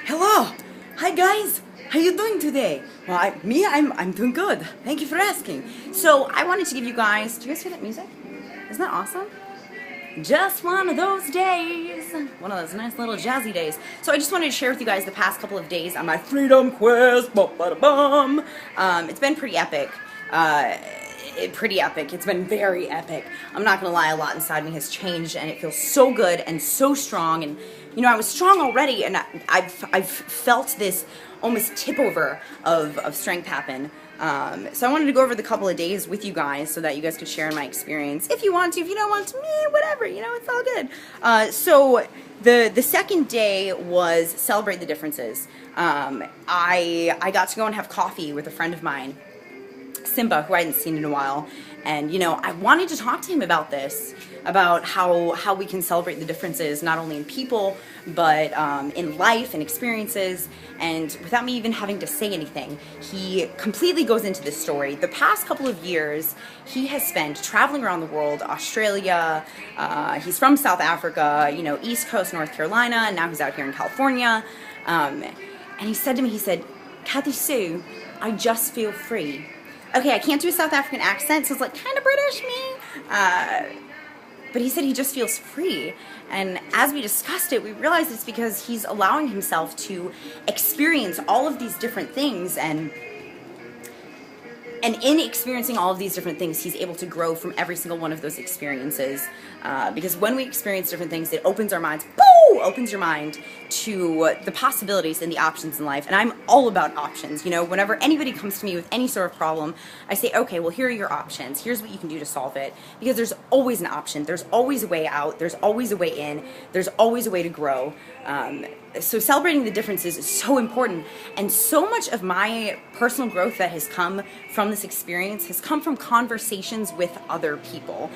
Hello. Hi guys. How you doing today? Well, I'm doing good. Thank you for asking. So I wanted to give you guys. Do you guys hear that music? Isn't that awesome? Just one of those days. One of those nice little jazzy days. So I just wanted to share with you guys the past couple of days on my freedom quest. Bum. It's been pretty epic. It's been very epic. I'm not gonna lie, a lot inside me has changed, and it feels so good and so strong. And you know, I was strong already, and I've felt this almost tip over of strength happen. So I wanted to go over the couple of days with you guys so that you guys could share in my experience. If you want to, if you don't want to, whatever, you know, it's all good. So the second day was celebrate the differences. I got to go and have coffee with a friend of mine, Simba, who I hadn't seen in a while, and you know, I wanted to talk to him about this, about how we can celebrate the differences, not only in people, but in life and experiences. And without me even having to say anything, he completely goes into this story. The past couple of years, he has spent traveling around the world, Australia, he's from South Africa, you know, East Coast, North Carolina, and now he's out here in California. And he said to me, he said, "Kathy Sue, I just feel free." Okay, I can't do a South African accent, so it's like kind of British me. But he said he just feels free. And as we discussed it, we realized it's because he's allowing himself to experience all of these different things, and in experiencing all of these different things, he's able to grow from every single one of those experiences. Because when we experience different things, it opens our minds, opens your mind to the possibilities and the options in life. And I'm all about options. You know, whenever anybody comes to me with any sort of problem, I say, okay, well, here are your options. Here's what you can do to solve it. Because there's always an option. There's always a way out. There's always a way in. There's always a way to grow. So celebrating the differences is so important. And so much of my personal growth that has come from this experience has come from conversations with other people.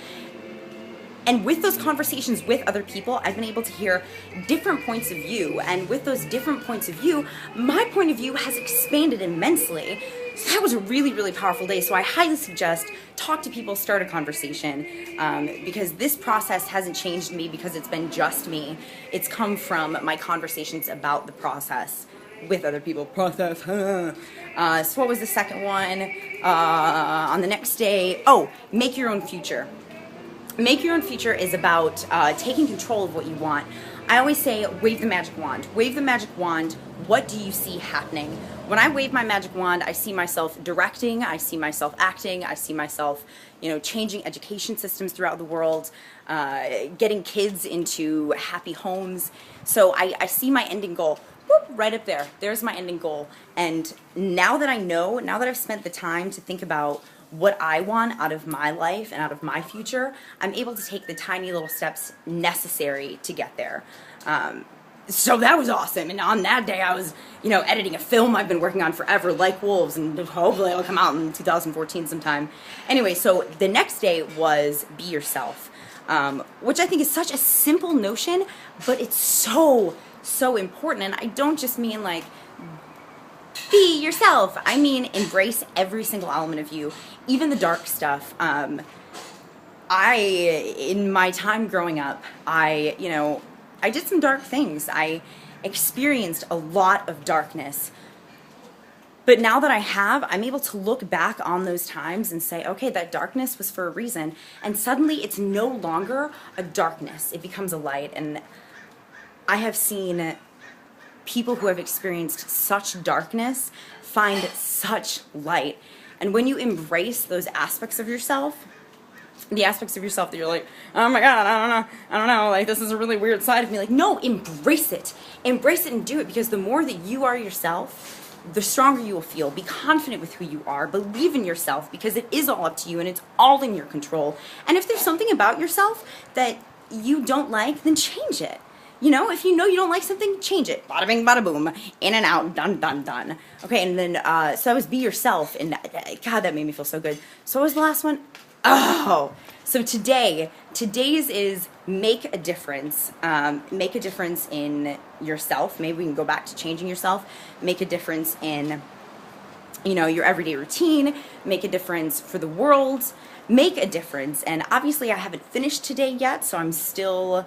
And with those conversations with other people, I've been able to hear different points of view. And with those different points of view, my point of view has expanded immensely. So that was a really, really powerful day. So I highly suggest talk to people, start a conversation, because this process hasn't changed me because it's been just me. It's come from my conversations about the process with other people. So what was the second one? On the next day, make your own future. Make your own future is about taking control of what you want. I always say, wave the magic wand. Wave the magic wand. What do you see happening? When I wave my magic wand, I see myself directing, I see myself acting, I see myself, you know, changing education systems throughout the world, getting kids into happy homes. So I see my ending goal. Whoop, right up there. There's my ending goal. And now that I know, now that I've spent the time to think about what I want out of my life and out of my future, I'm able to take the tiny little steps necessary to get there. So that was awesome. And on that day, I was, you know, editing a film I've been working on forever, Like Wolves, and hopefully it'll come out in 2014 sometime. Anyway, so the next day was be yourself, which I think is such a simple notion, but it's so important. And I don't just mean like, be yourself. I mean, embrace every single element of you, even the dark stuff. In my time growing up, I did some dark things. I experienced a lot of darkness. But now that I'm able to look back on those times and say, okay, that darkness was for a reason. And suddenly it's no longer a darkness. It becomes a light. And I have seen people who have experienced such darkness find such light. And when you embrace those aspects of yourself, the aspects of yourself that you're like, oh my God, I don't know, like this is a really weird side of me. Like, no, embrace it. Embrace it and do it, because the more that you are yourself, the stronger you will feel. Be confident with who you are. Believe in yourself, because it is all up to you and it's all in your control. And if there's something about yourself that you don't like, then change it. You know, if you know you don't like something, change it. Bada bing, bada boom. In and out, done, done, done. Okay, and then, so that was be yourself. And God, that made me feel so good. So what was the last one? So today's is make a difference. Make a difference in yourself. Maybe we can go back to changing yourself. Make a difference in, you know, your everyday routine. Make a difference for the world. Make a difference. And obviously I haven't finished today yet, so I'm still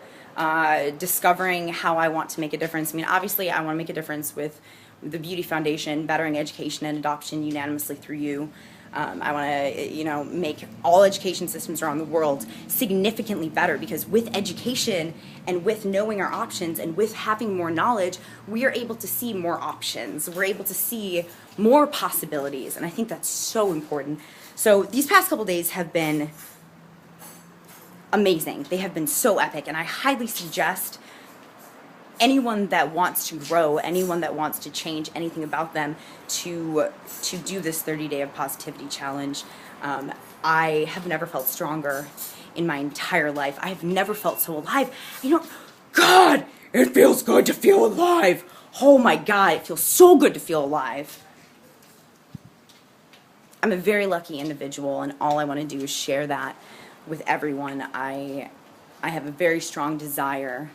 discovering how I want to make a difference. I mean, obviously, I want to make a difference with the Beauty Foundation, bettering education and adoption unanimously through you. I want to, you know, make all education systems around the world significantly better, because with education and with knowing our options and with having more knowledge, we are able to see more options. We're able to see more possibilities, and I think that's so important. So these past couple days have been amazing. They have been so epic, and I highly suggest anyone that wants to grow, anyone that wants to change anything about them, to do this 30-day of positivity challenge. I have never felt stronger in my entire life. I have never felt so alive. You know, God, it feels good to feel alive. Oh my God, it feels so good to feel alive. I'm a very lucky individual, and all I want to do is share that with everyone. I have a very strong desire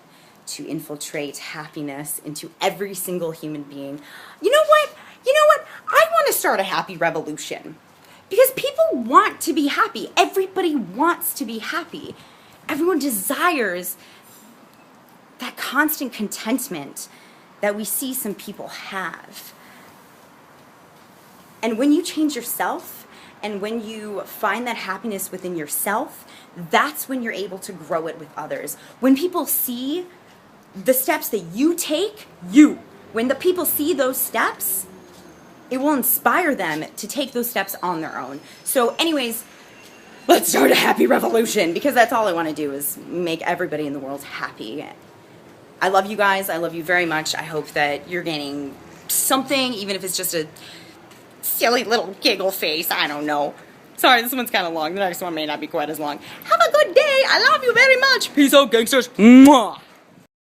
to infiltrate happiness into every single human being. You know what? I want to start a happy revolution, because people want to be happy. Everybody wants to be happy. Everyone desires that constant contentment that we see some people have. And when you change yourself, and when you find that happiness within yourself, that's when you're able to grow it with others. When people see the steps that you take, when the people see those steps, it will inspire them to take those steps on their own. So anyways, let's start a happy revolution, because that's all I want to do, is make everybody in the world happy. I love you guys. I love you very much. I hope that you're gaining something, even if it's just a silly little giggle face. I don't know. Sorry, this one's kind of long. The next one may not be quite as long. Have a good day. I love you very much. Peace out, gangsters. Mwah.